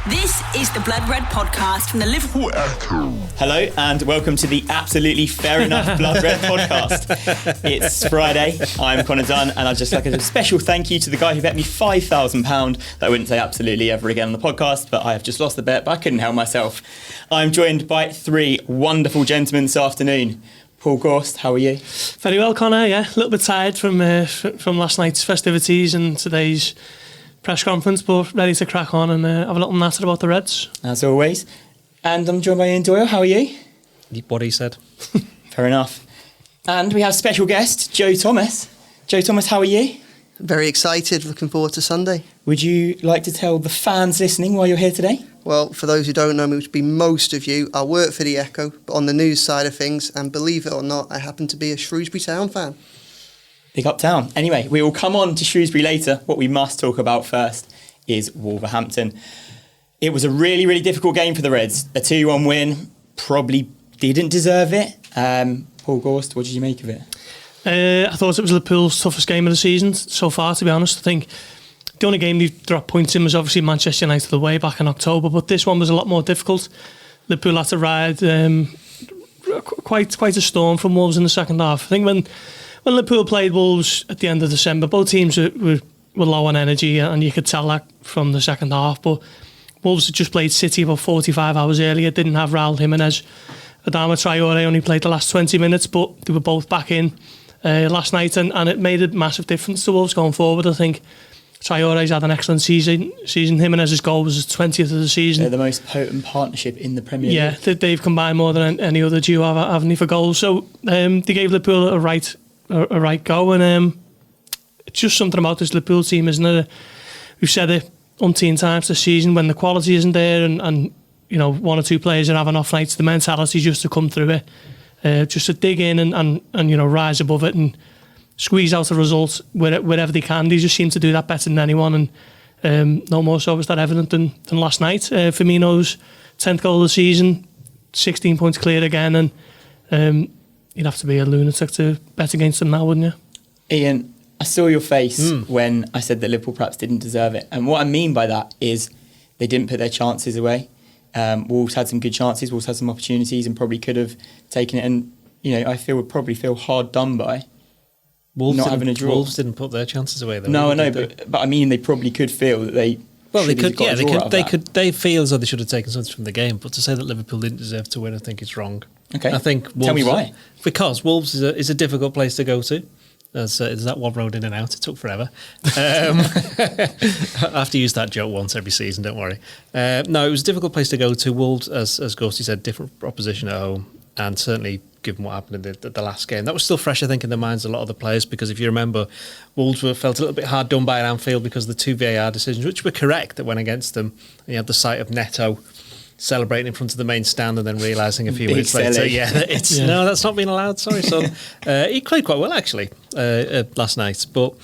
This is the Blood Red podcast from the Liverpool Echo. Hello and welcome to the absolutely fair enough Blood Red podcast. It's Friday, I'm Connor Dunn, and I'd just like a special thank you to the guy who bet me £5,000 that I wouldn't say absolutely ever again on the podcast, but I have just lost the bet, but I couldn't help myself. I'm joined by three wonderful gentlemen this afternoon. Paul Gorst, how are you? Very well, Connor, yeah. A little bit tired from last night's festivities and today's press conference, but ready to crack on and have a little natter about the Reds. As always. And I'm joined by Ian Doyle. How are you? What he said. Fair enough. And we have special guest, Joe Thomas. Joe Thomas, how are you? Very excited, looking forward to Sunday. Would you like to tell the fans listening why you're here today? Well, for those who don't know me, which would be most of you, I work for the Echo, but on the news side of things, and believe it or not, I happen to be a Shrewsbury Town fan. Big up town. Anyway, we will come on to Shrewsbury later. What we must talk about first is Wolverhampton. It was a really, really difficult game for the Reds. A 2-1 win. Probably didn't deserve it. Paul Gorst, what did you make of it? I thought it was Liverpool's toughest game of the season so far, to be honest. I think the only game they've dropped points in was obviously Manchester United away back in October, but this one was a lot more difficult. Liverpool had to ride quite a storm from Wolves in the second half. I think when Liverpool played Wolves at the end of December, both teams were low on energy, and you could tell that from the second half. But Wolves had just played City about 45 hours earlier, didn't have Raul Jimenez. Adama Traore only played the last 20 minutes, but they were both back in last night, and it made a massive difference to Wolves going forward. I think Traore's had an excellent season. Jimenez's goal was his 20th of the season. They're the most potent partnership in the Premier League. Yeah, they've combined more than any other duo, haven't they, for goals. So they gave Liverpool a right go, and it's just something about this Liverpool team, isn't it? We've said it umpteen times this season, when the quality isn't there and you know, one or two players are having off nights, the mentality just to come through it, just to dig in and you know, rise above it and squeeze out the results wherever they can. They just seem to do that better than anyone, and no more so was that evident than last night. Firmino's 10th goal of the season, 16 points clear again, and you'd have to be a lunatic to bet against them now, wouldn't you? Ian, I saw your face when I said that Liverpool perhaps didn't deserve it. And what I mean by that is they didn't put their chances away. Wolves had some good chances, Wolves had some opportunities and probably could have taken it. And, you know, would probably feel hard done by not having a draw. Wolves didn't put their chances away, though. No, I know, but I mean, they probably could feel that they... Well, they could, yeah, they feel as though they should have taken something from the game, but to say that Liverpool didn't deserve to win, I think it's wrong. Okay. I think Wolves, tell me why. Because Wolves is a difficult place to go to. There's that one road in and out. It took forever. I have to use that joke once every season, don't worry. No, it was a difficult place to go to. Wolves, as Ghosty said, different proposition at home, and certainly given what happened in the last game, that was still fresh, I think, in the minds of a lot of the players, because if you remember, Wolves felt a little bit hard done by at Anfield because of the two VAR decisions, which were correct, that went against them. And you had the sight of Neto celebrating in front of the main stand and then realising a few minutes later, no, that's not being allowed, sorry son. He played quite well actually last night, but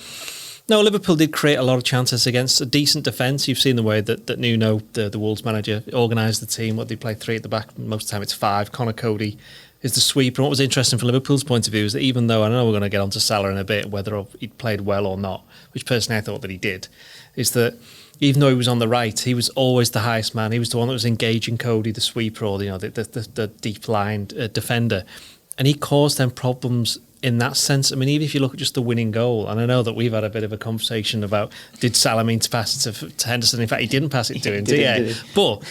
no, Liverpool did create a lot of chances against a decent defence. You've seen the way that Nuno, the Wolves manager, organised the team. What they play 3 at the back, most of the time it's 5. Connor Cody is the sweeper. And what was interesting from Liverpool's point of view is that even though, I know we're going to get onto Salah in a bit, whether he played well or not, which personally I thought that he did, is that even though he was on the right, he was always the highest man. He was the one that was engaging Cody, the sweeper, or the deep line defender, and he caused them problems in that sense. I mean, even if you look at just the winning goal, and I know that we've had a bit of a conversation about did Salah mean to pass it to Henderson? In fact, he didn't pass it to him, did he? But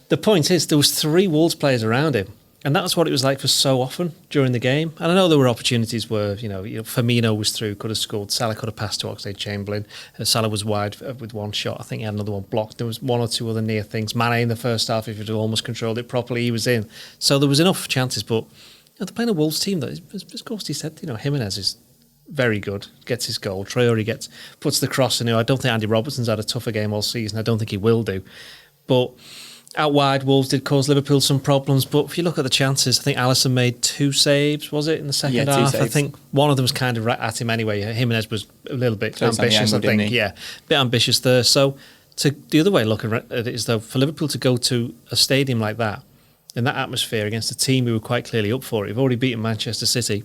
the point is, there was 3 Wolves players around him. And that's what it was like for so often during the game. And I know there were opportunities where, you know Firmino was through, could have scored. Salah could have passed to Oxlade-Chamberlain. Salah was wide with one shot. I think he had another one blocked. There was 1 or 2 other near things. Mane in the first half, if he'd almost controlled it properly, he was in. So there was enough chances. But they're playing a Wolves team that, as Ghosty said, Jimenez is very good, gets his goal. Traore puts the cross in. I don't think Andy Robertson's had a tougher game all season. I don't think he will do. But out wide, Wolves did cause Liverpool some problems, but if you look at the chances, I think Alisson made 2 saves, was it, in the second half? I think one of them was kind of right at him anyway. Jimenez was a little bit ambitious, I think. Yeah, a bit ambitious there. So the other way looking at it is, though, for Liverpool to go to a stadium like that, in that atmosphere, against a team who were quite clearly up for it, you've already beaten Manchester City,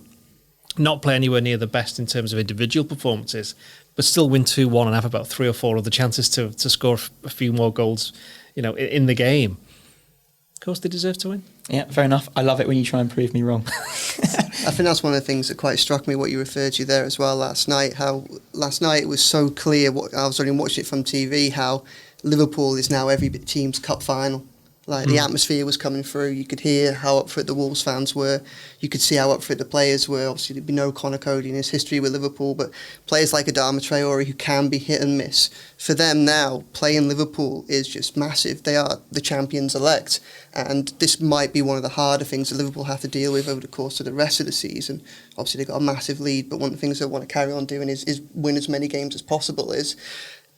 not play anywhere near the best in terms of individual performances, but still win 2-1 and have about 3 or 4 other chances to score a few more goals, in the game. Of course, they deserve to win. Yeah, fair enough. I love it when you try and prove me wrong. I think that's one of the things that quite struck me, what you referred to there as well last night, how last night it was so clear, I was only watching it from TV, how Liverpool is now every team's cup final. Like the atmosphere was coming through. You could hear how up for it the Wolves fans were. You could see how up for it the players were. Obviously, there'd be no Connor Cody in his history with Liverpool, but players like Adama Traore who can be hit and miss. For them now, playing Liverpool is just massive. They are the champions elect, and this might be one of the harder things that Liverpool have to deal with over the course of the rest of the season. Obviously, they've got a massive lead, but one of the things they want to carry on doing is win as many games as possible.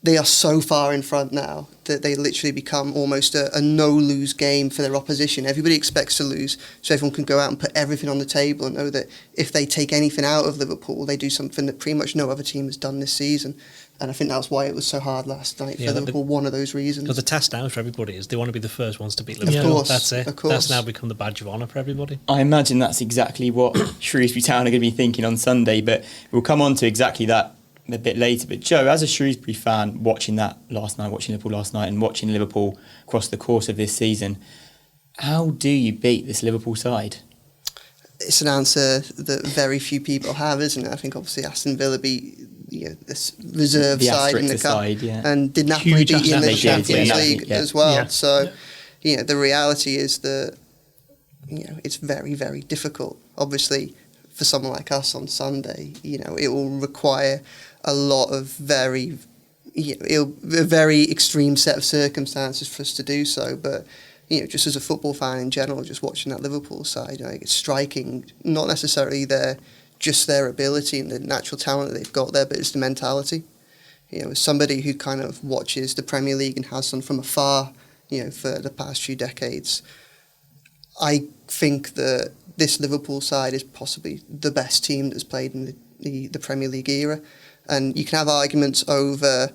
They are so far in front now that they literally become almost a no-lose game for their opposition. Everybody expects to lose, so everyone can go out and put everything on the table and know that if they take anything out of Liverpool, they do something that pretty much no other team has done this season. And I think that's why it was so hard last night for Liverpool, one of those reasons. Because the task now for everybody is they want to be the first ones to beat Liverpool. Of course, that's it. Of course. That's now become the badge of honour for everybody. I imagine that's exactly what Shrewsbury Town are going to be thinking on Sunday, but we'll come on to exactly that a bit later. But Joe, as a Shrewsbury fan, watching Liverpool last night and watching Liverpool across the course of this season, how do you beat this Liverpool side? It's an answer that very few people have, isn't it? I think obviously Aston Villa beat this reserve side in the cup, and did Napoli beat in the Champions League as well. Yeah. So, the reality is that it's very, very difficult. Obviously, for someone like us on Sunday, it will require a lot of a very extreme set of circumstances for us to do so. But just as a football fan in general, just watching that Liverpool side, it's striking. Not necessarily their ability and the natural talent that they've got there, but it's the mentality. As somebody who kind of watches the Premier League and has done from afar, for the past few decades, I think that this Liverpool side is possibly the best team that's played in the Premier League era. And you can have arguments over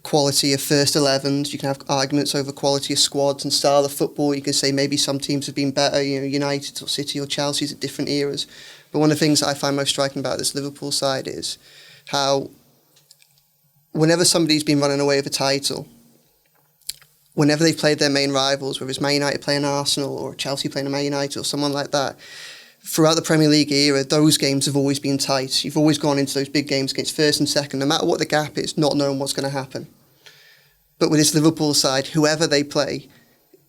quality of first 11s, you can have arguments over quality of squads and style of football. You can say maybe some teams have been better, United or City or Chelsea's at different eras. But one of the things that I find most striking about this Liverpool side is how whenever somebody's been running away with a title, whenever they've played their main rivals, whether it's Man United playing Arsenal or Chelsea playing a Man United or someone like that, throughout the Premier League era, those games have always been tight. You've always gone into those big games against first and second, no matter what the gap is, not knowing what's going to happen. But with this Liverpool side, whoever they play,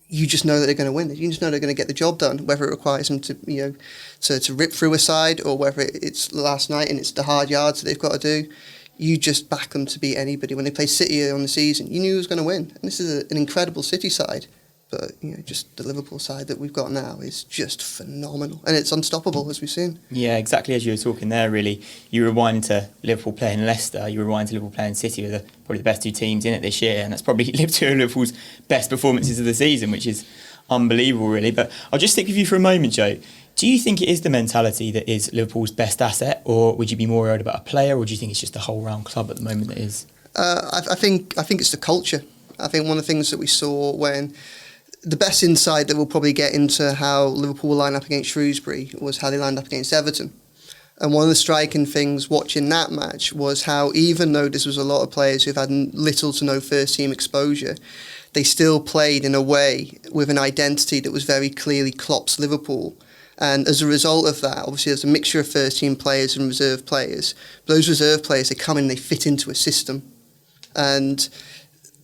you just know that they're going to win. You just know they're going to get the job done, whether it requires them to rip through a side or whether it's last night and it's the hard yards that they've got to do. You just back them to beat anybody. When they play City on the season, you knew who was going to win. And this is an incredible City side. But, just the Liverpool side that we've got now is just phenomenal. And it's unstoppable, as we've seen. Yeah, exactly as you were talking there, really. You rewind to Liverpool playing Leicester, you rewind to Liverpool playing City, with probably the best two teams in it this year. And that's probably two of Liverpool's best performances of the season, which is unbelievable, really. But I'll just stick with you for a moment, Joe. Do you think it is the mentality that is Liverpool's best asset, or would you be more worried about a player, or do you think it's just the whole round club at the moment that is? I think it's the culture. I think one of the things that we saw when the best insight that we'll probably get into how Liverpool will line up against Shrewsbury was how they lined up against Everton. And one of the striking things watching that match was how, even though this was a lot of players who've had little to no first team exposure, they still played in a way with an identity that was very clearly Klopp's Liverpool. And as a result of that, obviously there's a mixture of first team players and reserve players. But those reserve players, they come in and they fit into a system. And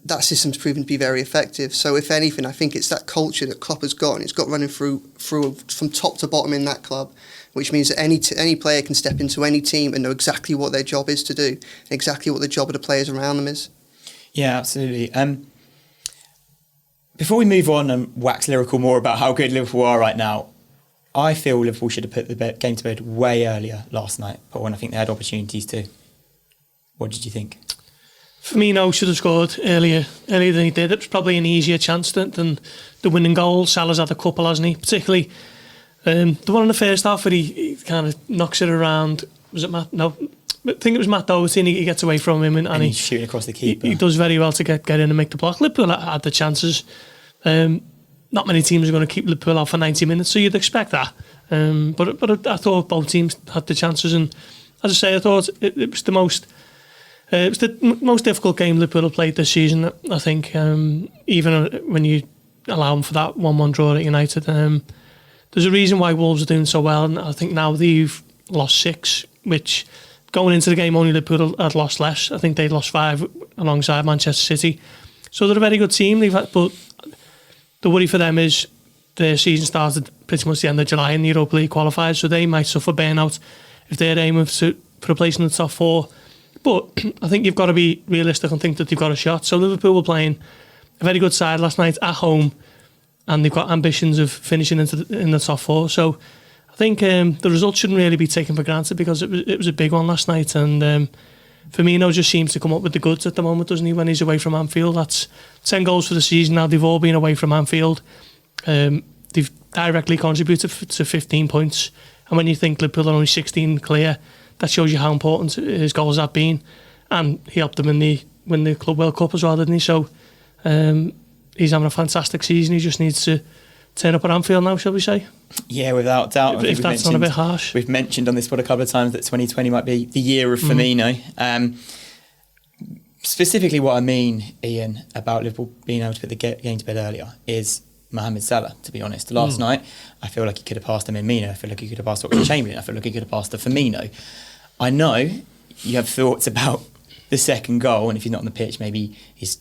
that system's proven to be very effective. So if anything, I think it's that culture that Klopp has got, and it's got running through from top to bottom in that club, which means that any player can step into any team and know exactly what their job is to do, and exactly what the job of the players around them is. Yeah, absolutely. Before we move on and wax lyrical more about how good Liverpool are right now, I feel Liverpool should have put the game to bed way earlier last night, but when I think they had opportunities to. What did you think? Firmino should have scored earlier than he did. It was probably an easier chance than the winning goal. Salah's had a couple, hasn't he? Particularly the one in the first half where he kind of knocks it around. Was it Matt? No, I think it was Matt Doherty, and he gets away from him and he's shooting across the keeper. He does very well to get in and make the block. Liverpool had the chances. Not many teams are going to keep Liverpool out for 90 minutes, so you'd expect that. But I thought both teams had the chances, and as I say, I thought it was the most It was the most difficult game Liverpool have played this season, I think. Even when you allow them for that 1-1 draw at United. There's a reason why Wolves are doing so well, and I think now they've lost 6, which going into the game only Liverpool had lost less. I think they'd lost 5 alongside Manchester City. So they're a very good team, but the worry for them is their season started pretty much the end of July in the Europa League qualifiers, so they might suffer burnout if they're aiming for a place in the top 4. But I think you've got to be realistic and think that they've got a shot. So Liverpool were playing a very good side last night at home, and they've got ambitions of finishing in the top 4. So I think the result shouldn't really be taken for granted, because it was a big one last night, and Firmino just seems to come up with the goods at the moment, doesn't he, when he's away from Anfield? That's 10 goals for the season now. They've all been away from Anfield. They've directly contributed to 15 points. And when you think Liverpool are only 16 clear, that shows you how important his goals have been. And he helped them win the Club World Cup as well, didn't he? So he's having a fantastic season. He just needs to turn up at Anfield now, shall we say? Yeah, without doubt. If that's not a bit harsh. We've mentioned on this pod a couple of times that 2020 might be the year of Firmino. Specifically what I mean, Ian, about Liverpool being able to put the game to bed earlier is Mohamed Salah, to be honest. Last night, I feel like he could have passed to Minamino. I feel like he could have passed to Chamberlain. I feel like he could have passed to Firmino. I know you have thoughts about the second goal, and if he's not on the pitch, maybe his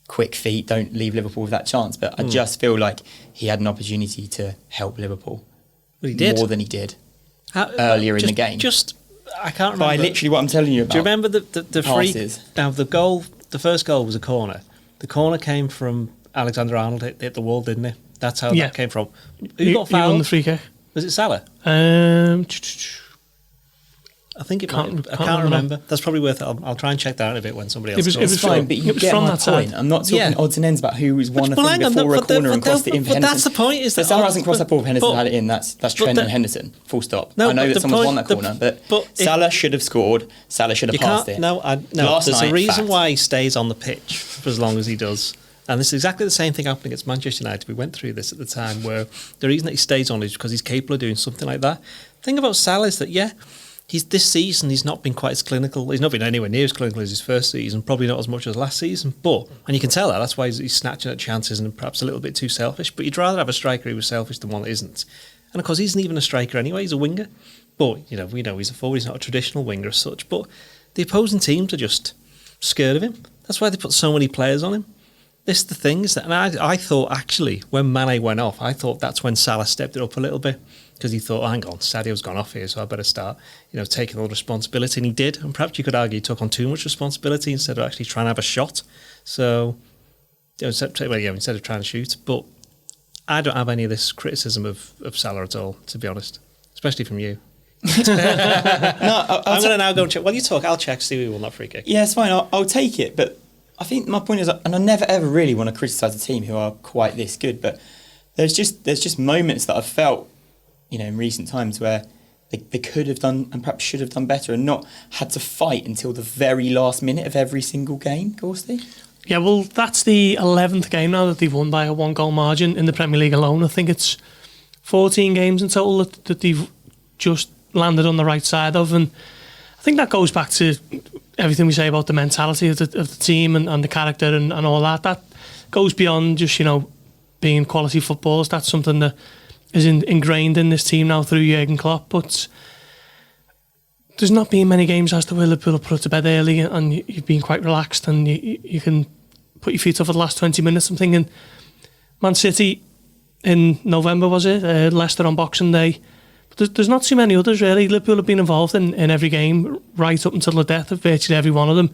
quick feet don't leave Liverpool with that chance. But I just feel like he had an opportunity to help Liverpool more than he did earlier in the game. I can't remember. By literally what I'm telling you about. Do you remember the passes? Free? Now the first goal was a corner. The corner came from Alexander Arnold. Hit the wall, didn't it? That's how that came from. Who got fouled? He won the free kick. Was it Salah? I think it might. I can't remember. That's probably worth it. I'll try and check that out a bit when somebody else. It was fine, but you get from my point. I'm not talking odds and ends about who was one before a corner and crossed it in for Henderson. But that's the point. Is that Salah hasn't crossed that ball for Henderson, had it in. That's Trent and Henderson. Full stop. I know that someone's won that corner, but Salah should have scored. Salah should have passed it. No. There's a reason why he stays on the pitch for as long as he does. And this is exactly the same thing happening against Manchester United. We went through this at the time, where the reason that he stays on is because he's capable of doing something like that. The thing about Salah is that, this season he's not been quite as clinical. He's not been anywhere near as clinical as his first season, probably not as much as last season. And you can tell that's why he's snatching at chances and perhaps a little bit too selfish. But you'd rather have a striker who was selfish than one that isn't. And of course, he isn't even a striker anyway. He's a winger. But we know he's a forward. He's not a traditional winger as such. But the opposing teams are just scared of him. That's why they put so many players on him. This is the thing, is that, and I thought actually when Mane went off, I thought that's when Salah stepped it up a little bit, because he thought, hang on, Sadio's gone off here, so I better start, taking all the responsibility, and he did. And perhaps you could argue he took on too much responsibility instead of actually trying to have a shot. So, instead of trying to shoot. But I don't have any of this criticism of Salah at all, to be honest, especially from you. I'm going to now go and check. While you talk, I'll check, see who won that free kick. Yeah, it's fine. I'll take it, but I think my point is, and I never ever really want to criticise a team who are quite this good, but there's just moments that I've felt, in recent times where they could have done and perhaps should have done better, and not had to fight until the very last minute of every single game. Gorsty? Yeah, well, that's the 11th game now that they've won by a 1-goal margin in the Premier League alone. I think it's 14 games in total that they've just landed on the right side of, and I think that goes back to everything we say about the mentality of the team and the character and all that. That goes beyond just, being quality footballers. That's something that is ingrained in this team now through Jurgen Klopp. But there's not been many games as to where Liverpool put to bed early and you've been quite relaxed and you can put your feet up for the last 20 minutes. I'm thinking Man City in November, was it? Leicester on Boxing Day. There's not too many others, really. Liverpool have been involved in every game right up until the death of virtually every one of them,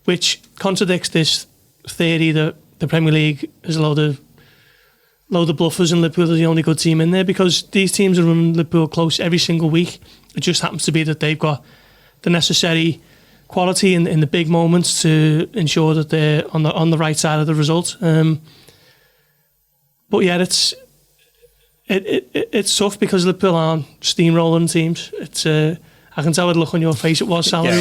which contradicts this theory that the Premier League is a load of bluffers and Liverpool are the only good team in there, because these teams are running Liverpool close every single week. It just happens to be that they've got the necessary quality in the big moments to ensure that they're on the right side of the result. But yeah, it's tough because Liverpool aren't steamrolling teams. It's I can tell by the look on your face it was Salah.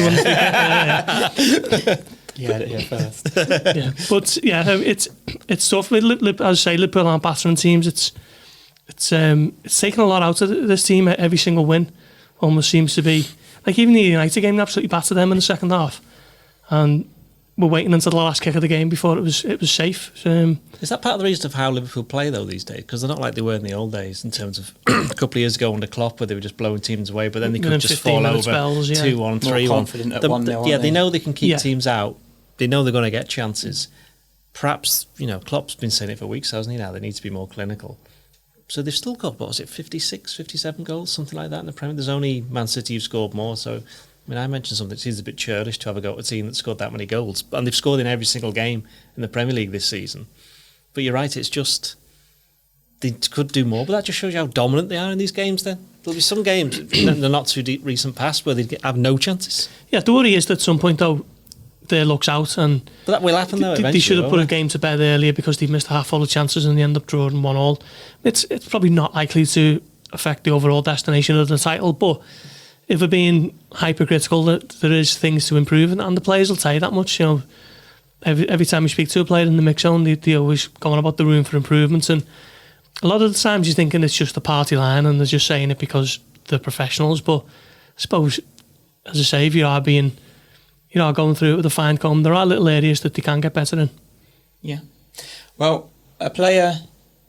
You had it here first. Yeah, but yeah, it's tough. As I say, Liverpool aren't battering teams. It's taken a lot out of this team. Every single win almost seems to be like, even the United game, they absolutely battered them in the second half. and we're waiting until the last kick of the game before it was safe. Is that part of the reason of how Liverpool play though these days? Because they're not like they were in the old days in terms of a couple of years ago under Klopp, where they were just blowing teams away, but then they could just fall over spells, 2-1, 3-1. Yeah, they know they can keep teams out. They know they're going to get chances. Perhaps, Klopp's been saying it for weeks, hasn't he now? They need to be more clinical. So they've still got, 56, 57 goals, something like that in the Premier. There's only Man City who've scored more. So, I mentioned something that seems a bit churlish to have a go at a team that scored that many goals. And they've scored in every single game in the Premier League this season. But you're right, it's just, they could do more. But that just shows you how dominant they are in these games then. There'll be some games in the not too recent past where they have no chances. Yeah, the worry is that at some point, though, their luck's out, and but that will happen though. They should have put a game to bed earlier because they've missed a half full of chances and they end up drawing 1-1. It's probably not likely to affect the overall destination of the title, but if we're being hypercritical, that there is things to improve, and the players will tell you that much. Every time you speak to a player in the mix zone, they always go on about the room for improvements, and a lot of the times you're thinking it's just a party line and they're just saying it because they're professionals. But I suppose, as I say, if you are being going through it with a fine comb, there are little areas that they can get better in. Yeah. Well, a player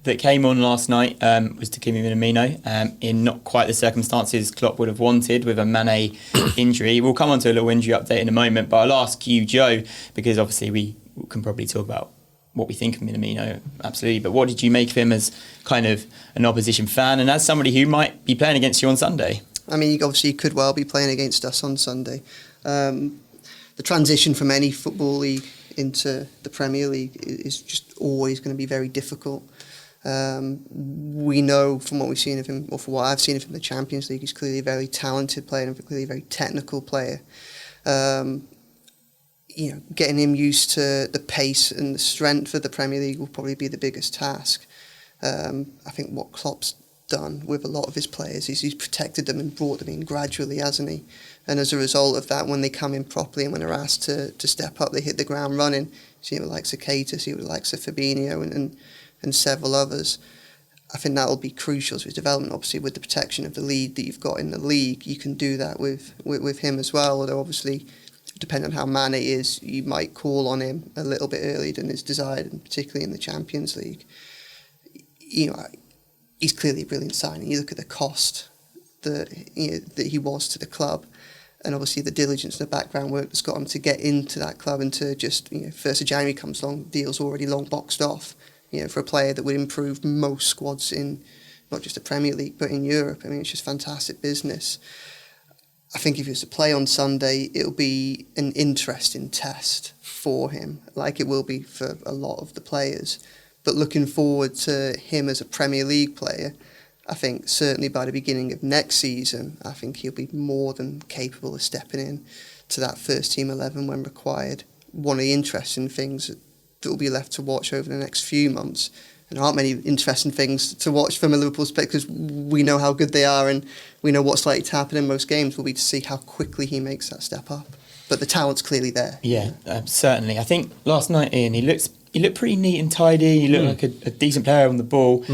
that came on last night was Takumi Minamino, in not quite the circumstances Klopp would have wanted, with a Mane injury. We'll come on to a little injury update in a moment, but I'll ask you, Joe, because obviously we can probably talk about what we think of Minamino, absolutely, but what did you make of him as kind of an opposition fan and as somebody who might be playing against you on Sunday? I mean, he could well be playing against us on Sunday. The transition from any football league into the Premier League is just always going to be very difficult. We know from what we've seen of him, or from what I've seen of him in the Champions League, he's clearly a very talented player and clearly a very technical player. Getting him used to the pace and the strength of the Premier League will probably be the biggest task. I think what Klopp's done with a lot of his players is he's protected them and brought them in gradually, hasn't he? And as a result of that, when they come in properly and when they're asked to step up, they hit the ground running. See the likes of Keita, see the likes of Fabinho and several others. I think that will be crucial to his development. Obviously, with the protection of the lead that you've got in the league, you can do that with him as well. Although obviously, depending on how Mane is, you might call on him a little bit earlier than is desired, and particularly in the Champions League. He's clearly a brilliant signing. You look at the cost that he was to the club, and obviously the diligence and the background work that's got him to get into that club, and to just 1st of January comes along, deal's already long boxed off. For a player that would improve most squads in not just the Premier League but in Europe. I mean, it's just fantastic business. I think if he was to play on Sunday, it'll be an interesting test for him, like it will be for a lot of the players. But looking forward to him as a Premier League player, I think certainly by the beginning of next season, I think he'll be more than capable of stepping in to that first team 11 when required. One of the interesting things that will be left to watch over the next few months, and there aren't many interesting things to watch from a Liverpool perspective because we know how good they are and we know what's likely to happen in most games, will be to see how quickly he makes that step up. But the talent's clearly there. Yeah, certainly. I think last night, Ian, he looked pretty neat and tidy. He looked like a decent player on the ball.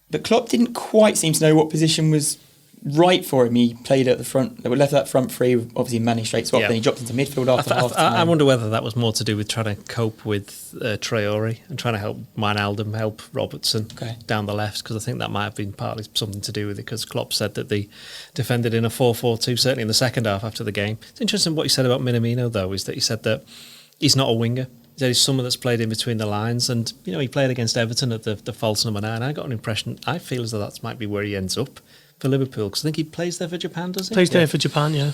But Klopp didn't quite seem to know what position was right for him. He played at the front. They were left that front three, obviously Mane straight swap. Then he dropped into midfield after half time. I wonder whether that was more to do with trying to cope with Traore and trying to help Wijnaldum help Robertson down the left, because I think that might have been partly something to do with it, because Klopp said that they defended in a 4-4-2, certainly in the second half after the game. It's interesting what he said about Minamino, though, is that he said that he's not a winger. He said he's someone that's played in between the lines, and he played against Everton at the false number 9. I got an impression, I feel as though that might be where he ends up for Liverpool, because I think he plays there for Japan, does he? Plays there for Japan, yeah.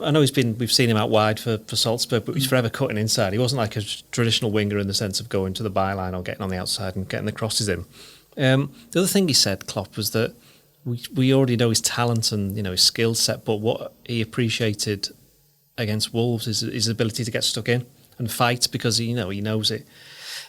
I know we've seen him out wide for Salzburg, but he's forever cutting inside. He wasn't like a traditional winger in the sense of going to the byline or getting on the outside and getting the crosses in. The other thing he said, Klopp, was that we already know his talent and his skill set, but what he appreciated against Wolves is his ability to get stuck in and fight, because he knows it.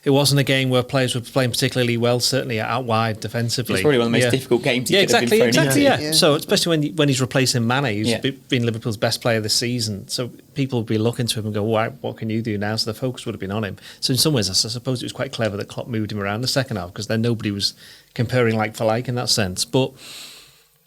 It wasn't a game where players were playing particularly well, certainly out wide defensively. It's probably one of the most difficult games he could have been thrown into. Yeah. So especially when he's replacing Mane, who's been Liverpool's best player this season. So people would be looking to him and go, what can you do now? So the focus would have been on him. So in some ways, I suppose it was quite clever that Klopp moved him around the second half, because then nobody was comparing like for like in that sense. But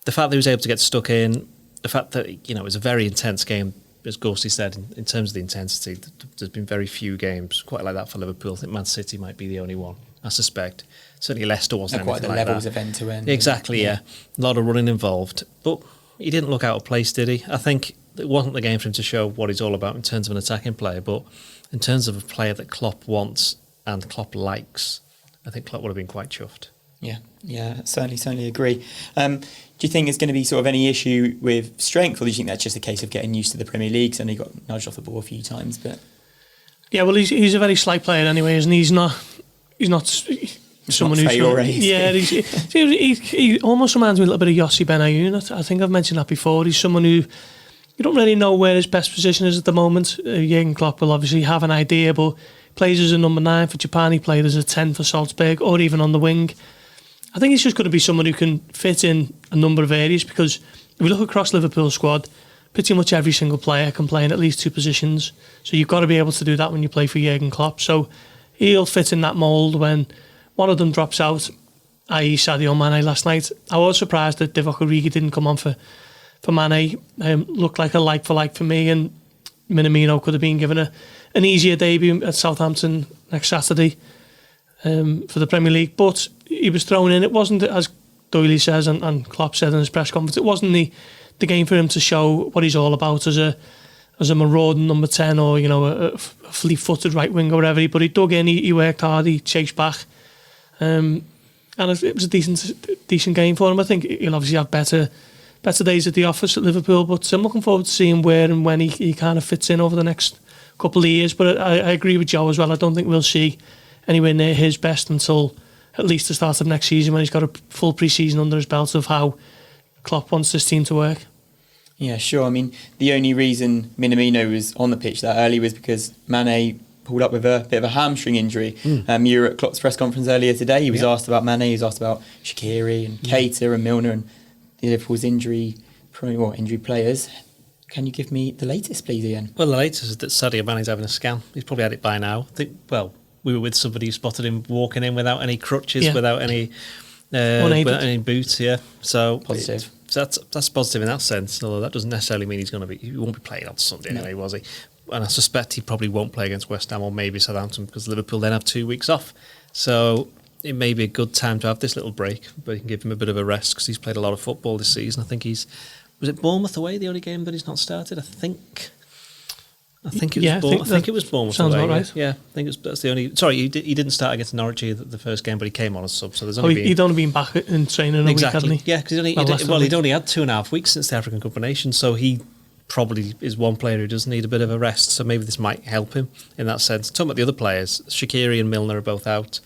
the fact that he was able to get stuck in, the fact that it was a very intense game, as Gorsty said, in terms of the intensity, there's been very few games quite like that for Liverpool. I think Man City might be the only one, I suspect. Certainly Leicester wasn't quite the like levels that. of end to end. Exactly, yeah. A lot of running involved. But he didn't look out of place, did he? I think it wasn't the game for him to show what he's all about in terms of an attacking player, but in terms of a player that Klopp wants and Klopp likes, I think Klopp would have been quite chuffed. Yeah, certainly agree. Do you think there's going to be sort of any issue with strength, or do you think that's just a case of getting used to the Premier League? And he got nudged off the ball a few times, but yeah, well, he's a very slight player anyway, isn't he? He's not someone who's he almost reminds me a little bit of Yossi Benayoun. I think I've mentioned that before. He's someone who you don't really know where his best position is at the moment. Jurgen Klopp will obviously have an idea, but plays as a number 9 for Japan. He played as a 10 for Salzburg, or even on the wing. I think he's just going to be someone who can fit in a number of areas, because if we look across Liverpool's squad, pretty much every single player can play in at least 2 positions. So you've got to be able to do that when you play for Jurgen Klopp. So he'll fit in that mould when one of them drops out, i.e. Sadio Mane last night. I was surprised that Divock Origi didn't come on for Mane. Looked like a like for like for me, and Minamino could have been given an easier debut at Southampton next Saturday for the Premier League. But he was thrown in. It wasn't, as Doyle says and Klopp said in his press conference, it wasn't the game for him to show what he's all about as a marauding number 10, or a fleet-footed right wing or whatever. But he dug in, he worked hard, he chased back, and it was a decent game for him. I think he'll obviously have better days at the office at Liverpool, but I'm looking forward to seeing where and when he kind of fits in over the next couple of years. But I agree with Joe as well. I don't think we'll see anywhere near his best until at least the start of next season, when he's got a full pre-season under his belt of how Klopp wants this team to work. Yeah, sure. I mean, the only reason Minamino was on the pitch that early was because Mane pulled up with a bit of a hamstring injury. You were at Klopp's press conference earlier today. He was asked about Mane, he was asked about Shaqiri and Keita and Milner and the Liverpool's injury players. Can you give me the latest, please, Ian? Well, the latest is that Sadio Mane's having a scan. He's probably had it by now. I think, we were with somebody who spotted him walking in without any crutches, without any boots. Yeah, so positive. That's positive in that sense. Although that doesn't necessarily mean he won't be playing on Sunday anyway, was he? And I suspect he probably won't play against West Ham or maybe Southampton, because Liverpool then have 2 weeks off. So it may be a good time to have this little break, but you can give him a bit of a rest because he's played a lot of football this season. I think was it Bournemouth away, the only game that he's not started? I think it was Bournemouth. Sounds away, about right. Yeah, I think that's the only. Sorry, he didn't start against Norwich the first game, but he came on as sub. So there's only he'd only been back in training a week, hadn't he? Yeah, because he'd only had 2.5 weeks since the African Cup of Nations, so he probably is one player who does need a bit of a rest. So maybe this might help him in that sense. Talking about the other players, Shaqiri and Milner are both out.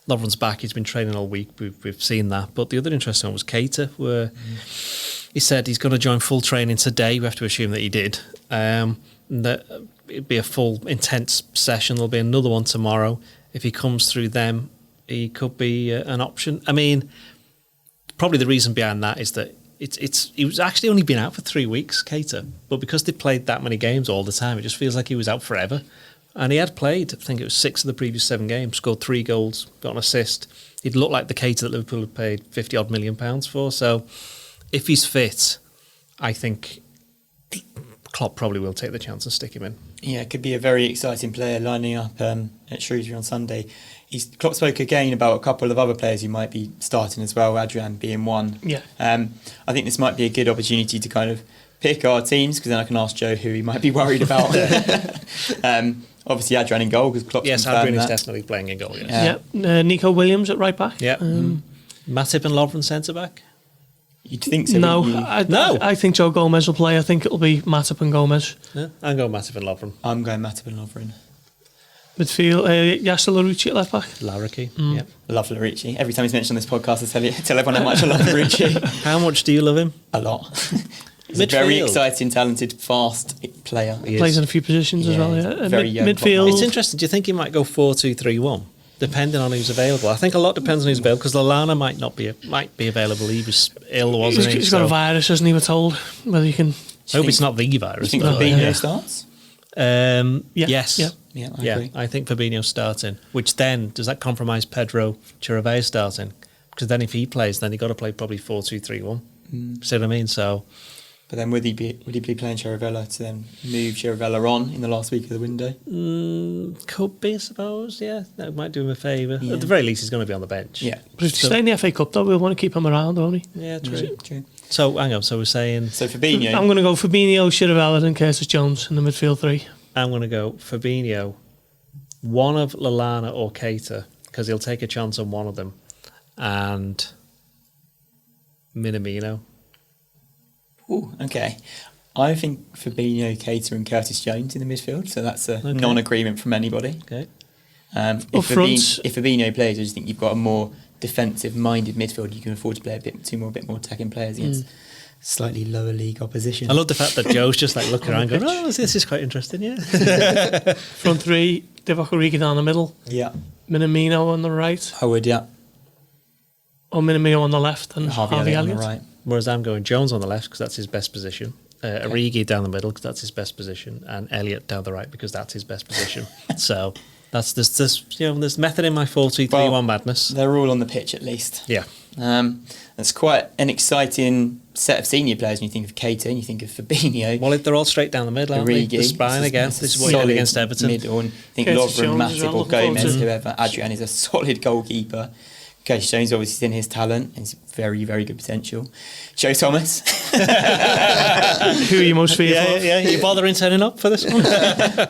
Lovren's back. He's been training all week. We've seen that. But the other interesting one was Keita, where he said he's going to join full training today. We have to assume that he did. That it'd be a full, intense session. There'll be another one tomorrow. If he comes through them, he could be an option. I mean, probably the reason behind that is that he was actually only been out for 3 weeks, Keita, but because they played that many games all the time, it just feels like he was out forever. And he had played, I think it was 6 of the previous 7 games, scored 3 goals, got an assist. He'd looked like the Keita that Liverpool had paid £50-odd million for. So if he's fit, I think Klopp probably will take the chance and stick him in. Yeah, it could be a very exciting player lining up at Shrewsbury on Sunday. Klopp spoke again about a couple of other players who might be starting as well, Adrian being one. Yeah. I think this might be a good opportunity to kind of pick our teams, because then I can ask Joe who he might be worried about. Obviously Adrian in goal, because Klopp's confirmed Adrian that. is definitely playing in goal, yes. Nico Williams at right back. Yeah. Matip and Lovren centre back. You'd think so? No, I think Joe Gomez will play. I think it'll be Matip and Gomez. Yeah, I'm going Matip and Lovren. I'm going Matip and Lovren. Midfield, Yasser Larouci at left back. Larricky, yeah. Love Larouci. Every time he's mentioned on this podcast, I tell everyone how much I love Larouci. How much do you love him? A lot. He's a very exciting, talented, fast player. Plays in a few positions as well. Yeah. Very young. Midfield. It's interesting. Do you think he might go 4-2-3-1? Depending on who's available. I think a lot depends on who's available, because Lallana might be available. He was ill, wasn't he? He's got a virus, hasn't he? We're told. Whether you can. I hope it's not the virus. You think Fabinho starts? Yes. Yeah, I agree. I think Fabinho's starting. Which then, does that compromise Pedro Chirivella starting? Because then if he plays, then you've got to play probably 4-2-3-1. See what I mean? So But then would he be playing Chiravella to then move Chiravella on in the last week of the window? Could be, I suppose. Yeah, that might do him a favour. Yeah. At the very least, he's going to be on the bench. Yeah, but if he stay in the FA Cup, though, we'll want to keep him around, won't he? Yeah, true. So hang on. So we're saying Fabinho. I'm going to go Fabinho, Chiravella, and Curtis Jones in the midfield three. I'm going to go Fabinho, one of Lallana or Keita, because he'll take a chance on one of them, and Minamino. Ooh, okay. I think Fabinho, Keita and Curtis Jones in the midfield, so that's a non-agreement from anybody. Okay. If Fabinho plays, I just think you've got a more defensive-minded midfield. You can afford to play a bit more attacking players against slightly lower league opposition. I love the fact that Joe's just like looking around going, oh, this is quite interesting, yeah. Front three, Divock Origi down the middle. Yeah. Minamino on the right. I would, yeah. Or Minamino on the left and Harvey Elliott on the right. Whereas I'm going Jones on the left because that's his best position. Origi down the middle because that's his best position, and Elliott down the right because that's his best position. So there's method in my 4-2-3-1 madness. They're all on the pitch at least. Yeah. That's quite an exciting set of senior players when you think of Keita and you think of Fabinho. Well, they're all straight down the middle, aren't they? The spine again. This is what you did against Everton. Middle, and I think Lovren, Matip or Gomez, whoever. Adrian is a solid goalkeeper. Curtis Jones obviously seen his talent. He's very, very good potential. Joe Thomas. Who are you most fearful of? Yeah. Are you bothering turning up for this one?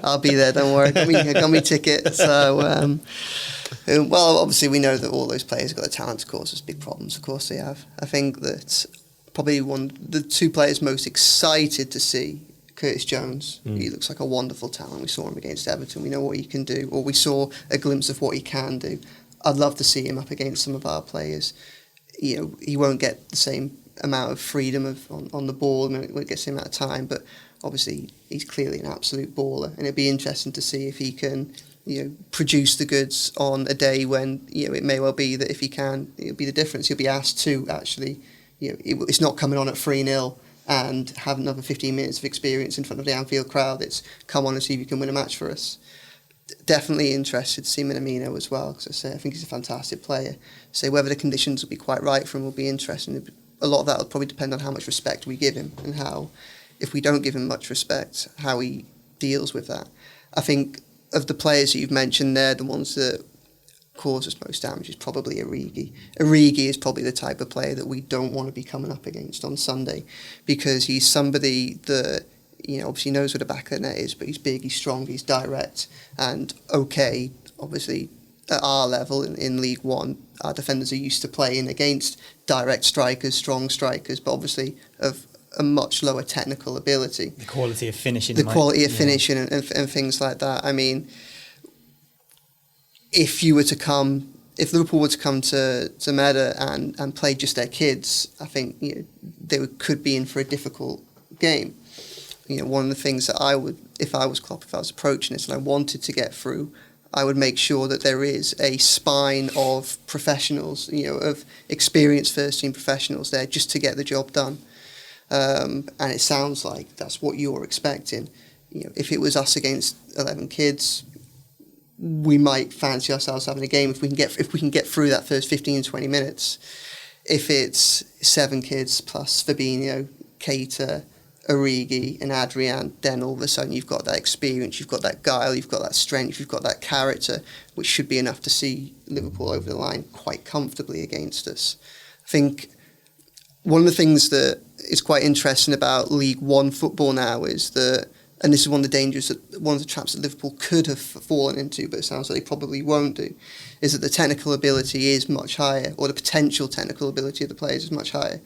I'll be there, don't worry. I got me ticket. So, well, obviously we know that all those players have got the talent to cause us big problems. Of course they have. I think that probably the two players most excited to see, Curtis Jones. He looks like a wonderful talent. We saw him against Everton. We know what he can do, or we saw a glimpse of what he can do. I'd love to see him up against some of our players. You know, he won't get the same amount of freedom on the ball, and it won't get the same amount of time, but obviously he's clearly an absolute baller, and it'd be interesting to see if he can, produce the goods on a day when, it may well be that if he can, it'll be the difference. He'll be asked to actually, it's not coming on at 3-0 and have another 15 minutes of experience in front of the Anfield crowd. It's come on and see if you can win a match for us. Definitely interested to see Minamino as well, because I think he's a fantastic player. So whether the conditions will be quite right for him will be interesting. A lot of that will probably depend on how much respect we give him, and how, if we don't give him much respect, how he deals with that. I think of the players that you've mentioned there, the ones that cause us most damage is probably Origi. Origi is probably the type of player that we don't want to be coming up against on Sunday, because he's somebody that, obviously knows where the back of the net is, but he's big, he's strong, he's direct, and obviously at our level in League One, our defenders are used to playing against direct strikers, strong strikers, but obviously of a much lower technical ability. The quality of finishing. And things like that. I mean, if Liverpool were to come to Meda and play just their kids, I think they could be in for a difficult game. One of the things that I would, if I was Klopp, if I was approaching this and I wanted to get through, I would make sure that there is a spine of professionals, of experienced first-team professionals there just to get the job done. And it sounds like that's what you're expecting. If it was us against 11 kids, we might fancy ourselves having a game if we can get through that first 15, 20 minutes. If it's 7 kids plus Fabinho, Keita, Origi and Adrian, then all of a sudden you've got that experience, you've got that guile, you've got that strength, you've got that character, which should be enough to see Liverpool over the line quite comfortably against us. I think one of the things that is quite interesting about League One football now is that, and this is one of the traps that Liverpool could have fallen into, but it sounds like they probably won't do, is that the technical ability is much higher, or the potential technical ability of the players is much higher.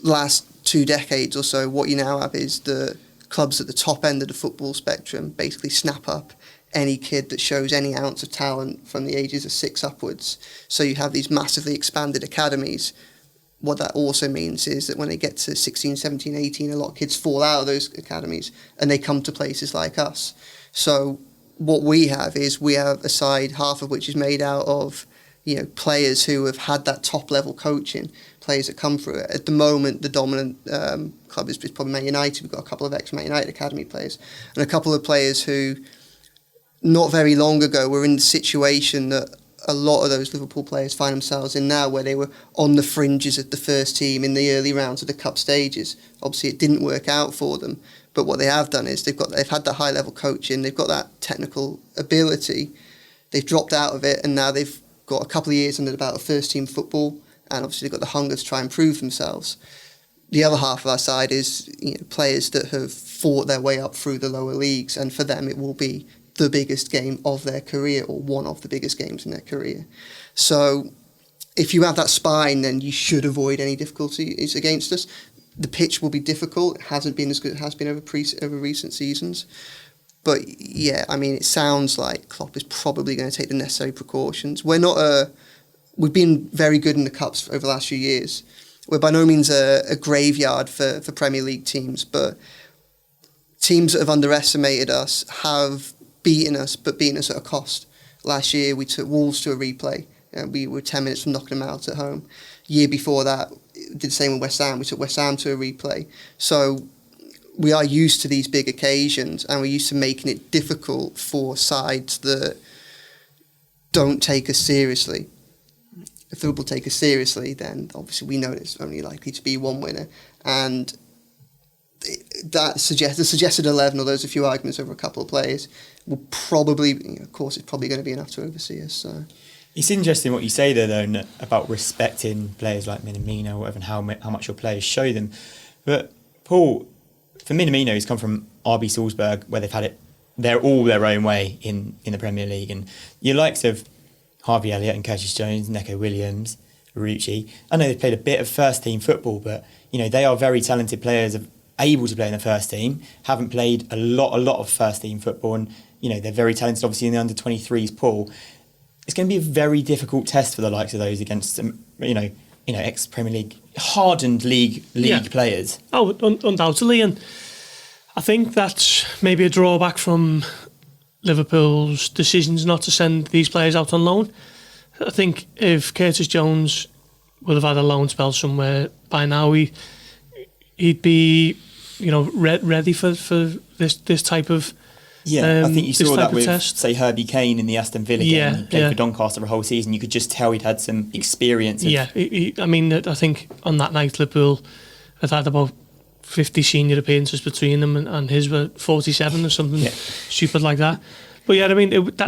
Last 2 decades or so, what you now have is the clubs at the top end of the football spectrum basically snap up any kid that shows any ounce of talent from the ages of 6 upwards. So you have these massively expanded academies. What that also means is that when they get to 16, 17, 18, a lot of kids fall out of those academies and they come to places like us. So what we have is we have a side, half of which is made out of players who have had that top level coaching, players that come through it. At the moment, the dominant club is probably Man United. We've got a couple of ex-Man United academy players and a couple of players who not very long ago were in the situation that a lot of those Liverpool players find themselves in now, where they were on the fringes of the first team in the early rounds of the cup stages. Obviously, it didn't work out for them, but what they have done is they've had that high level coaching, they've got that technical ability, they've dropped out of it, and now they've got a couple of years under the belt of first team football, and obviously they've got the hunger to try and prove themselves. The other half of our side is players that have fought their way up through the lower leagues, and for them it will be the biggest game of their career, or one of the biggest games in their career. So if you have that spine, then you should avoid any difficulties against us. The pitch will be difficult. It hasn't been as good as it has been over recent seasons. But yeah, I mean, it sounds like Klopp is probably going to take the necessary precautions. We've been very good in the Cups over the last few years. We're by no means a graveyard for Premier League teams, but teams that have underestimated us have beaten us, but beaten us at a cost. Last year, we took Wolves to a replay. We were 10 minutes from knocking them out at home. Year before that, did the same with West Ham. We took West Ham to a replay. So we are used to these big occasions, and we're used to making it difficult for sides that don't take us seriously. If Liverpool take us seriously, then obviously we know there's only likely to be one winner. And the suggested 11, although there's a few arguments over a couple of players, will probably, of course, it's probably going to be enough to oversee us. So. It's interesting what you say there, though, about respecting players like Minamino or whatever, and how much your players show them. But Paul, for Minamino, he's come from RB Salzburg, where they've had it, they're all their own way in the Premier League. And your likes of Harvey Elliott and Curtis Jones, Neco Williams, Rucci, I know they've played a bit of first team football, but they are very talented players, able to play in the first team, haven't played a lot of first team football, and they're very talented obviously in the under 23s pool. It's going to be a very difficult test for the likes of those against ex Premier League hardened league players. Oh, undoubtedly, and I think that's maybe a drawback from Liverpool's decisions not to send these players out on loan. I think if Curtis Jones would have had a loan spell somewhere by now, he'd be ready for this type of I think you saw that with test. Say Herbie Kane in the Aston Villa game. He played for Doncaster for a whole season. You could just tell he'd had some experience. I think on that night Liverpool had about 50 senior appearances between them, and his were 47 or something stupid like that. But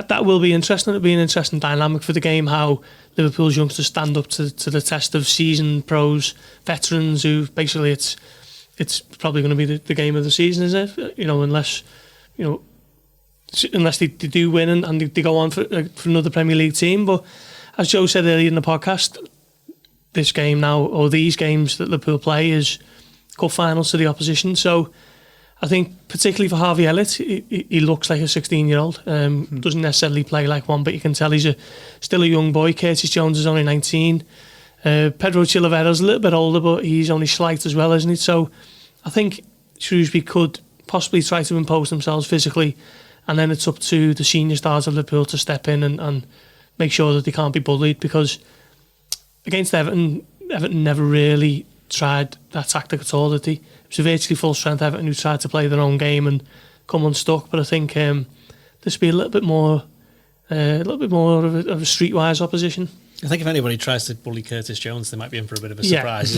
that will be interesting. It'll be an interesting dynamic for the game, how Liverpool's youngsters stand up to the test of seasoned pros, veterans, who basically it's probably going to be the game of the season, is it? Unless they do win and they go on for another Premier League team. But as Joe said earlier in the podcast, this game now, or these games that Liverpool play, is cup finals to the opposition. So I think particularly for Harvey Elliott, he looks like a 16-year-old. Doesn't necessarily play like one, but you can tell he's still a young boy. Curtis Jones is only 19. Pedro Chilavera's a little bit older, but he's only slight as well, isn't he? So I think Shrewsbury could possibly try to impose themselves physically, and then it's up to the senior stars of Liverpool to step in and make sure that they can't be bullied, because against Everton never really tried that tactic at all, did they? It was a virtually full strength Everton who tried to play their own game and come unstuck. But I think this will be a little bit more of a streetwise opposition. I think if anybody tries to bully Curtis Jones, they might be in for a bit of a surprise.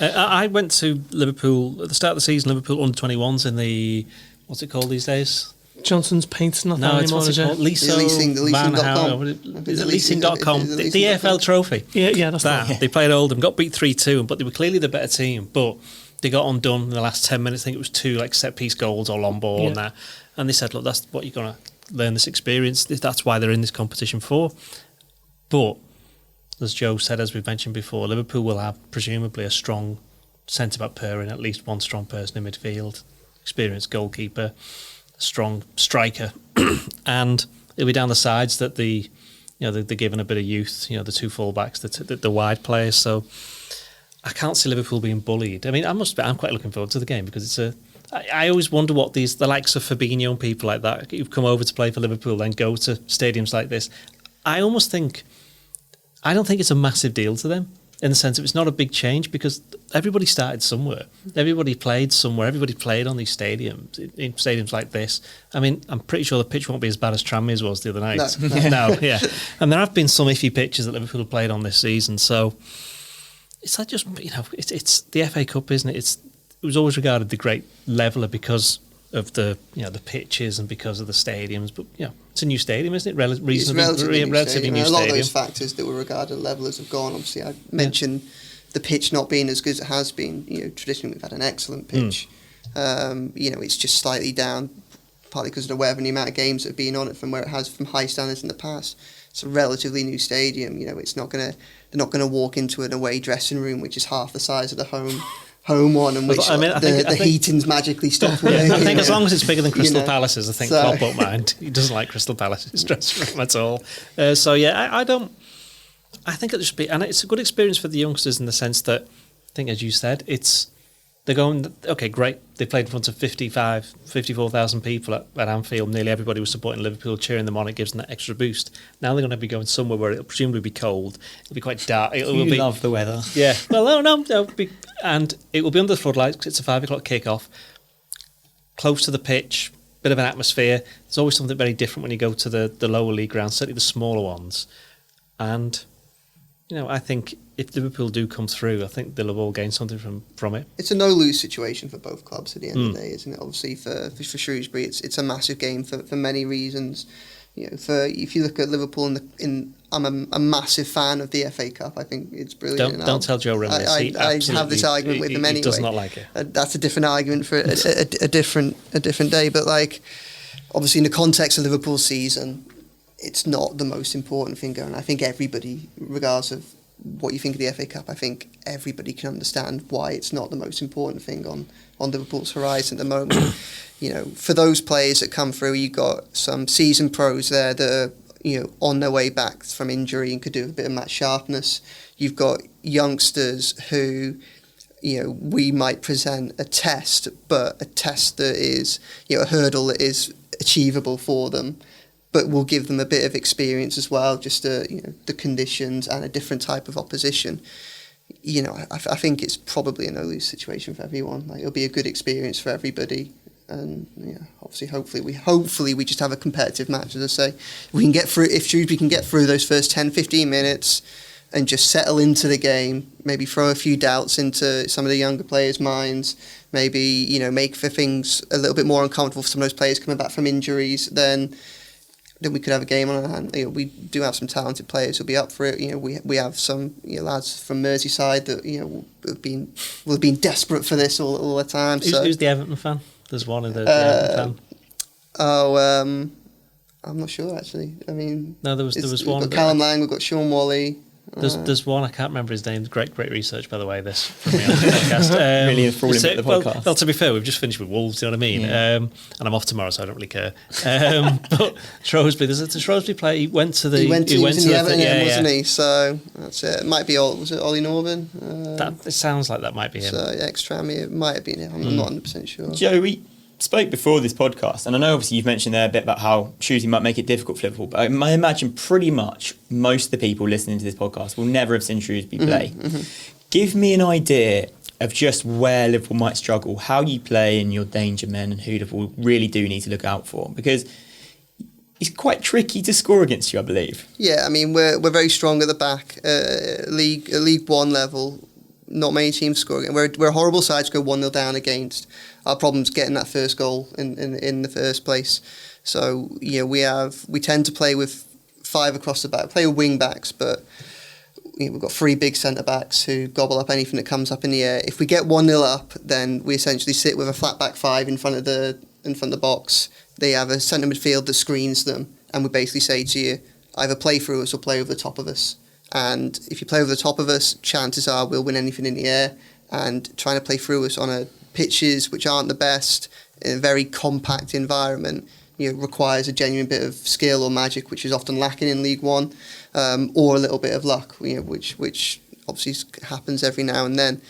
I went to Liverpool at the start of the season. Liverpool under 21s in the, what's it called these days? Johnson's Paint's not that anymore, is it? Leasing.com. Is it leasing.com? The EFL trophy. Yeah, that's that. They played Oldham, got beat 3-2, but they were clearly the better team. But they got undone in the last 10 minutes. I think it was 2 set piece goals all on ball and that. And they said, look, that's what you're going to learn this experience. That's why they're in this competition for. But as Joe said, as we've mentioned before, Liverpool will have presumably a strong centre-back pairing, at least one strong person in midfield, experienced goalkeeper, strong striker, and it'll be down the sides that they're given a bit of youth. The 2 full-backs, the wide players. So I can't see Liverpool being bullied. I mean, I'm quite looking forward to the game, because I always wonder what the likes of Fabinho and people like that who've come over to play for Liverpool then go to stadiums like this. I don't think it's a massive deal to them. in the sense of it's not a big change because everybody started somewhere. Everybody played somewhere. Everybody played on these stadiums, in stadiums like this. I mean, I'm pretty sure the pitch won't be as bad as Tranmere's was the other night. No, yeah. And there have been some iffy pitches that Liverpool have played on this season. So it's like just, it's the FA Cup, isn't it? It was always regarded the great leveller because of the the pitches and because of the stadiums, but it's a new stadium, isn't it? Relatively new stadium. A lot of those factors that were regarded levelers have gone. Obviously, I mentioned the pitch not being as good as it has been. Traditionally we've had an excellent pitch. It's just slightly down, partly because of the weather and the amount of games that have been on it from where it has from high standards in the past. It's a relatively new stadium. It's not they're not gonna walk into an away dressing room which is half the size of the home one, and which the heating's magically stopped. I think as long as it's bigger than Crystal Palace's, I think Klopp won't mind. He doesn't like Crystal Palace's dressing room at all. I don't. I think it should be, and it's a good experience for the youngsters in the sense that I think, as you said, they're going, okay, great. They played in front of 54,000 people at Anfield. Nearly everybody was supporting Liverpool, cheering them on. It gives them that extra boost. Now they're going to be going somewhere where it'll presumably be cold. It'll be quite dark. You love the weather. Yeah. Well, no. And it will be under the floodlights because it's a 5 o'clock kickoff. Close to the pitch, bit of an atmosphere. There's always something very different when you go to the lower league grounds, certainly the smaller ones. And I think if Liverpool do come through, I think they'll have all gained something from it. It's a no-lose situation for both clubs at the end of the day, isn't it? Obviously, for Shrewsbury, it's a massive game for many reasons. If you look at Liverpool, I'm a massive fan of the FA Cup. I think it's brilliant. Don't tell Joe Rimmer this. I have this argument with him anyway. He does not like it. That's a different argument for a different day. But obviously, in the context of Liverpool's season, it's not the most important thing going. I think everybody, regardless of what you think of the FA Cup, I think everybody can understand why it's not the most important thing on Liverpool's horizon at the moment. For those players that come through, you've got some seasoned pros there that are on their way back from injury and could do a bit of match sharpness. You've got youngsters who we might present a test, but a test that is a hurdle that is achievable for them, but will give them a bit of experience as well, just the conditions and a different type of opposition. I think it's probably a no-lose situation for everyone. It'll be a good experience for everybody, and obviously, hopefully we just have a competitive match. As I say, we can get through. If Shrewsbury can get through those first 10-15 minutes and just settle into the game, maybe throw a few doubts into some of the younger players' minds, maybe make for things a little bit more uncomfortable for some of those players coming back from injuries, then we could have a game on our hand. We do have some talented players who'll be up for it. We have some lads from Merseyside that will have been desperate for this all the time. Who's the Everton fan? There's one in the Everton fan. I'm not sure actually. I mean, no, there was one. We've got Callum Lang, we've got Sean Wally. There's one, I can't remember his name. Great research, by the way, this from me on the podcast. Really enthralling with the podcast. Well, to be fair, we've just finished with Wolves, you know what I mean? Yeah. And I'm off tomorrow, so I don't really care. But Shrewsbury, there's a Shrewsbury player. He went to the Everton wasn't he? So that's it. It might be was it Ollie Northern? It sounds like that might be him. So ex-Tranmere, it might have been him. I'm not 100% sure. Joe, we spoke before this podcast, and I know obviously you've mentioned there a bit about how Shrewsbury might make it difficult for Liverpool, but I imagine pretty much most of the people listening to this podcast will never have seen Shrewsbury play. Give me an idea of just where Liverpool might struggle, how you play and your danger men, and who Liverpool really do need to look out for, because it's quite tricky to score against you, I believe. Yeah, I mean, we're very strong at the back. League One level, not many teams scoring. We're a horrible side to go 1-0 down against. Our problem's getting that first goal in the first place. So we tend to play with 5 across the back, play with wing backs, but we've got 3 big centre backs who gobble up anything that comes up in the air. If we get 1-0 up, then we essentially sit with a flat back 5 in front of the box. They have a centre midfield that screens them, and we basically say to you, either play through us or play over the top of us. And if you play over the top of us, chances are we'll win anything in the air. And trying to play through us on pitches which aren't the best, in a very compact environment, requires a genuine bit of skill or magic, which is often lacking in League One, or a little bit of luck, which obviously happens every now and then.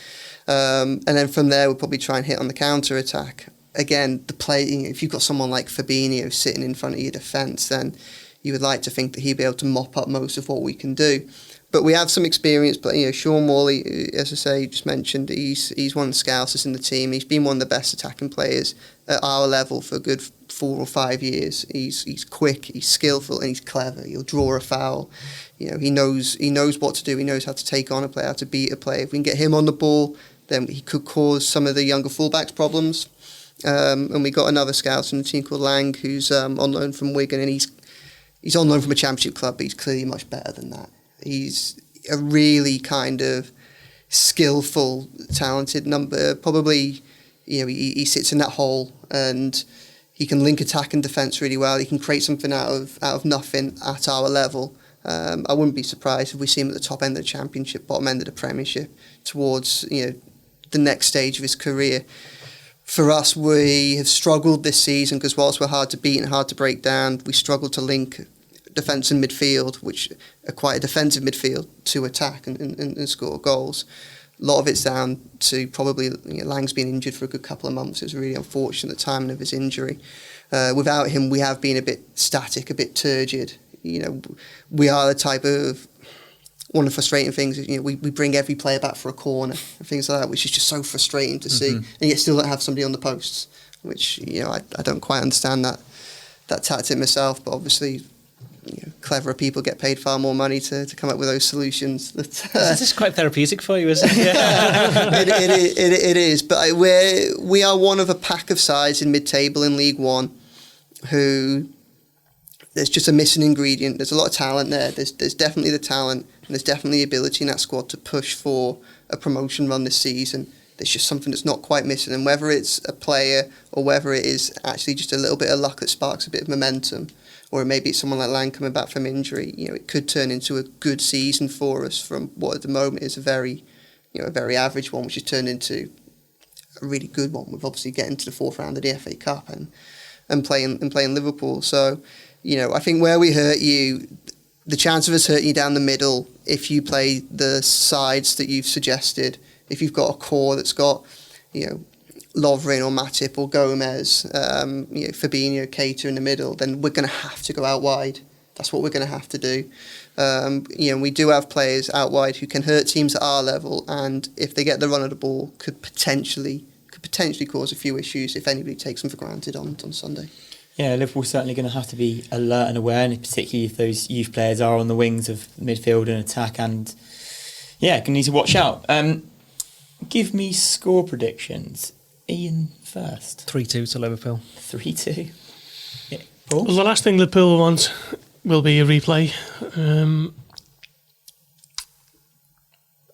And then from there, we'll probably try and hit on the counter attack. Again, if you've got someone like Fabinho sitting in front of your defence, then you would like to think that he'd be able to mop up most of what we can do. But we have some experience. But Sean Morley, as I say, just mentioned, he's one of the scousers in the team. He's been one of the best attacking players at our level for a good 4 or 5 years. He's quick, he's skillful, and he's clever. He'll draw a foul. He knows what to do. He knows how to take on a player, how to beat a player. If we can get him on the ball, then he could cause some of the younger fullbacks problems. And we got another scout in the team called Lang, who's on loan from Wigan, and he's on loan from a championship club, but he's clearly much better than that. He's a really kind of skillful, talented number. Probably, he sits in that hole and he can link attack and defence really well. He can create something out of nothing at our level. I wouldn't be surprised if we see him at the top end of the Championship, bottom end of the Premiership, towards the next stage of his career. For us, we have struggled this season because whilst we're hard to beat and hard to break down, we struggle to link defence and midfield, which are quite a defensive midfield, to attack and score goals. A lot of it's down to probably Lang's been injured for a good couple of months. It was really unfortunate, the timing of his injury. Without him, we have been a bit static, a bit turgid. We are the type of... One of the frustrating things is, we bring every player back for a corner and things like that, which is just so frustrating to see. And yet still don't have somebody on the posts, which, I don't quite understand that tactic myself, but obviously... cleverer people get paid far more money to come up with those solutions. This is quite therapeutic for you, isn't it? It is, but we are one of a pack of sides in mid-table in League One who there's just a missing ingredient. There's a lot of talent there. There's definitely the talent and there's definitely the ability in that squad to push for a promotion run this season. There's just something that's not quite missing, and whether it's a player or whether it is actually just a little bit of luck that sparks a bit of momentum, or maybe it's someone like Lang coming back from injury, it could turn into a good season for us from what at the moment is a very average one, which has turned into a really good one. We've obviously getting to the fourth round of the FA Cup and playing Liverpool. So, I think where we hurt you, the chance of us hurting you down the middle, if you play the sides that you've suggested, if you've got a core that's got, Lovren or Matip or Gomez, Fabinho, Keita in the middle, then we're going to have to go out wide. That's what we're going to have to do. We do have players out wide who can hurt teams at our level, and if they get the run of the ball, could potentially cause a few issues if anybody takes them for granted on Sunday. Yeah, Liverpool's certainly going to have to be alert and aware, and particularly if those youth players are on the wings of midfield and attack, and going to need to watch out. Give me score predictions. Ian first. 3-2 to Liverpool. 3-2. Yeah. Well, the last thing Liverpool want will be a replay.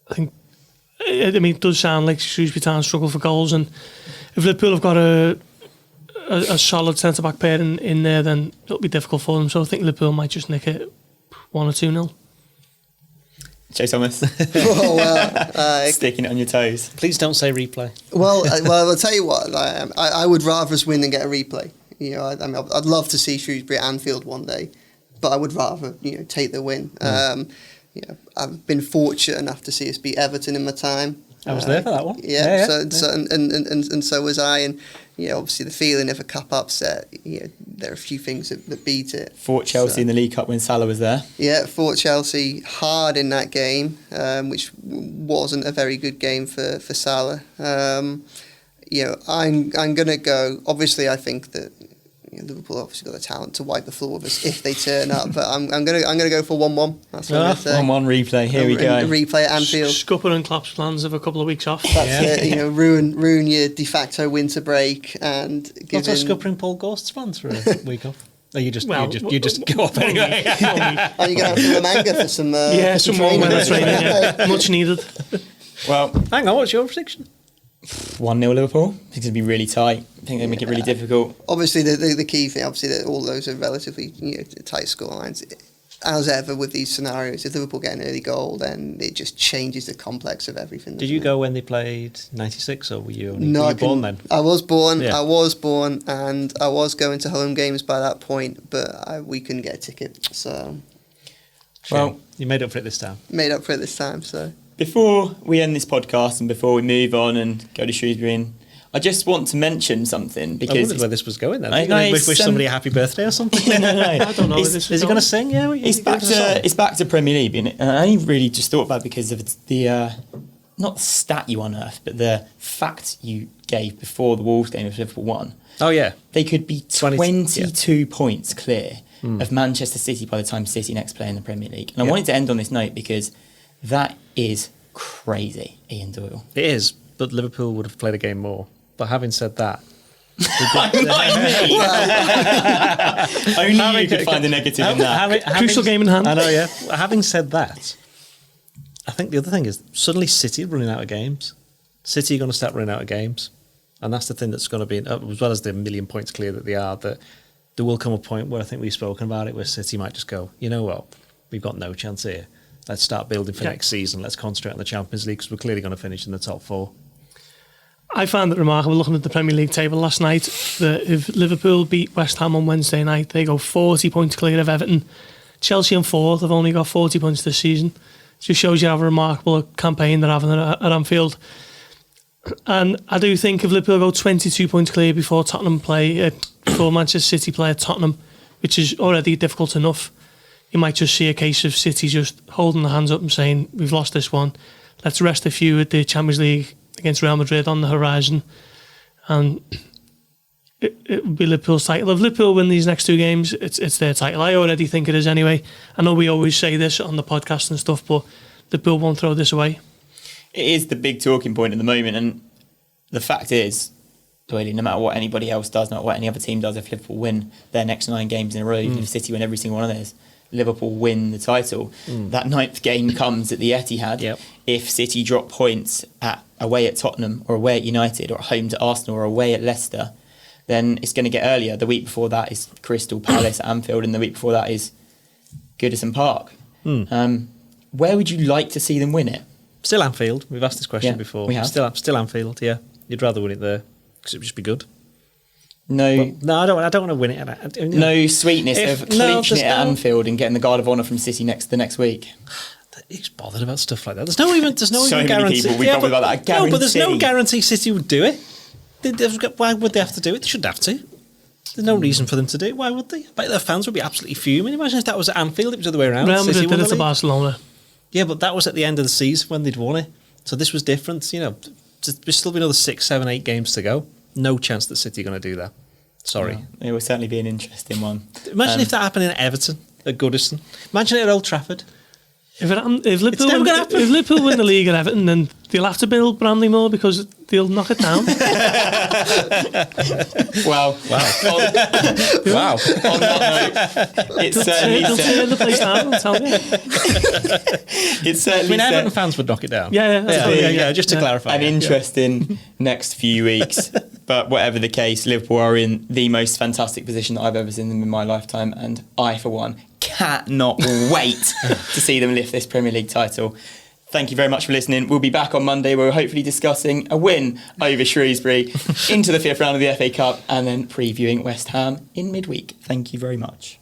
I think, it does sound like Shrewsbury Town struggle for goals, and if Liverpool have got a solid centre-back pair in there, then it'll be difficult for them. So I think Liverpool might just nick it 1 or 2-0. Jay Thomas. Sticking it on your toes. Please don't say replay. Well, I'll tell you what. I would rather us win than get a replay. I'd love to see Shrewsbury at Anfield one day, but I would rather take the win. I've been fortunate enough to see us beat Everton in my time. I was there for that one. So was I, and obviously the feeling of a cup upset. There are a few things that beat it. Fought Chelsea in the League Cup when Salah was there. Yeah, fought Chelsea hard in that game, which wasn't a very good game for Salah. I'm gonna go. Obviously, I think that Liverpool obviously got the talent to wipe the floor with us if they turn up. But I'm gonna go for 1-1. That's what I'm gonna say. 1-1 replay. Here we go. A replay at Anfield. Scupper and Klopp's plans of a couple of weeks off. That's it. Ruin your de facto winter break and give. What's Scupper and Paul Gorst's plans for a week off? Oh, you just go off anyway. Are you going to have to Lamanga for some? Some more weather training. Yeah. Much needed. Well, hang on. What's your prediction? 1-0 Liverpool. I think it's going to be really tight. I think they make it really difficult. Obviously, the key thing, that all those are relatively tight scorelines. As ever with these scenarios, if Liverpool get an early goal, then it just changes the complex of everything. Did you go when they played 96, or were you born then? I was born. Yeah. I was born, and I was going to home games by that point, but we couldn't get a ticket. So, well, you made up for it this time. So. Before we end this podcast and before we move on and go to Shrewsbury and I just want to mention something because I wondered where this was going then. Wish somebody a happy birthday or something? no. I don't know. Is he going to sing? Yeah, it's back to Premier League, and I only really just thought about it because of the not the stat you unearthed, but the fact you gave before the Wolves game if Liverpool won. Oh yeah, they could be 22 points clear of Manchester City by the time City next play in the Premier League. And I wanted to end on this note because that is crazy, Ian Doyle. It is, but Liverpool would have played a game more. But having said that, only you could find a negative in that. Crucial game in hand. I know, yeah. Having said that, I think the other thing is suddenly City are running out of games. City are going to start running out of games. And that's the thing that's going to be, as well as the 1,000,000 points clear that they are, that there will come a point where I think we've spoken about it, where City might just go, you know what, we've got no chance here. Let's start building for next season. Let's concentrate on the Champions League because we're clearly going to finish in the top 4. I found it remarkable looking at the Premier League table last night that if Liverpool beat West Ham on Wednesday night, they go 40 points clear of Everton. Chelsea and 4th have only got 40 points this season. It just shows you how remarkable a campaign they're having at Anfield. And I do think if Liverpool go 22 points clear before before Manchester City play at Tottenham, which is already difficult enough, you might just see a case of City just holding their hands up and saying, we've lost this one. Let's rest a few at the Champions League against Real Madrid on the horizon. And it would be Liverpool's title. If Liverpool win these next 2 games, it's their title. I already think it is anyway. I know we always say this on the podcast and stuff, but Liverpool won't throw this away. It is the big talking point at the moment, and the fact is, Doyle, no matter what anybody else does, no matter what any other team does, if Liverpool win their next 9 games in a row, even if City win every single one of theirs, Liverpool win the title. That 9th game comes at the Etihad. Yep. If City drop points away at Tottenham or away at United or at home to Arsenal or away at Leicester, then it's going to get earlier. The week before that is Crystal Palace at Anfield, and the week before that is Goodison Park. Where would you like to see them win it? Still Anfield. We've asked this question before. We have. Still Anfield, yeah. You'd rather win it there because it would just be good. No, I don't want to win it. No sweetness of clinching it at Anfield and getting the Guard of Honour from City the next week. He's bothered about stuff like that. There's no even so guarantee. Many people we bothered about that. Guarantee. No, but there's no guarantee City would do it. Why would they have to do it? They shouldn't have to. There's no reason for them to do it. Why would they? But their fans would be absolutely fuming. Imagine if that was at Anfield, it was the other way around. Real Madrid did it to Barcelona. Yeah, but that was at the end of the season when they'd won it. So this was different. You know, there's still be another 6, 7, 8 games to go. No chance that City are going to do that. Sorry. Yeah, it will certainly be an interesting one. Imagine if that happened in Everton, at Goodison. Imagine it at Old Trafford. If Liverpool win the league at Everton, then they'll have to build Bramley more because they'll knock it down. Wow. Wow. On that note, it's certainly... They'll tear the place down, I'll tell you. It's certainly... Everton fans would knock it down. Yeah, just to clarify. An interesting next few weeks. But whatever the case, Liverpool are in the most fantastic position that I've ever seen them in my lifetime, and I, for one, cannot wait to see them lift this Premier League title. Thank you very much for listening. We'll be back on Monday where we're hopefully discussing a win over Shrewsbury into the 5th round of the FA Cup and then previewing West Ham in midweek. Thank you very much.